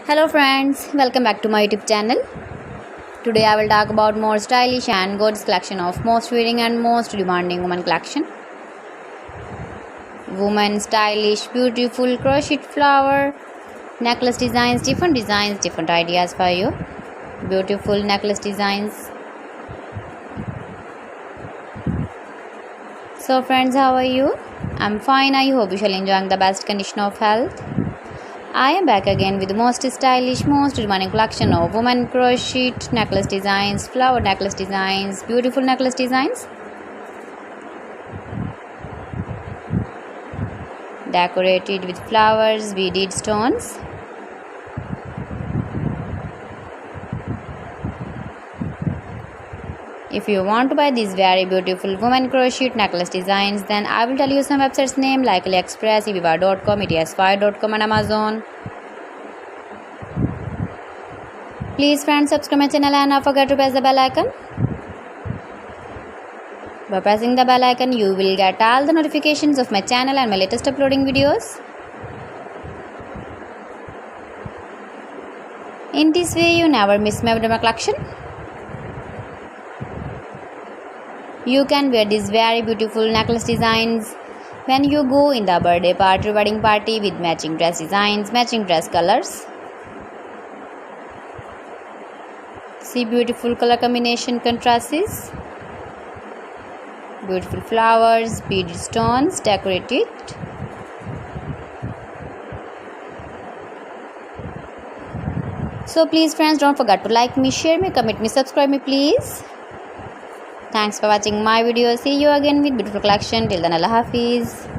Hello friends, welcome back to my YouTube channel. Today I will talk about more stylish and gorgeous collection of most wearing and most demanding women collection. Women stylish, beautiful crochet flower necklace designs, different ideas for you. Beautiful necklace designs. So friends, how are you? I'm fine. I hope you shall enjoying the best condition of health. I am back again with the most stylish, most demanding collection of women crochet necklace designs, flower necklace designs, beautiful necklace designs, decorated with flowers, beaded stones. If you want to buy these very beautiful women crochet necklace designs, then I will tell you some websites name like AliExpress, eviva.com, ets5.com and Amazon. Please friends, subscribe my channel and don't forget to press the bell icon. By pressing the bell icon, you will get all the notifications of my channel and my latest uploading videos. In this way, you never miss my collection. You can wear these very beautiful necklace designs when you go in the birthday party, wedding party with matching dress designs, matching dress colors. See beautiful color combination contrasts. Beautiful flowers, beaded stones, decorated. So please friends, don't forget to like me, share me, comment me, subscribe me please. Thanks for watching my video. See you again with beautiful collection. Till then, Allah Hafiz.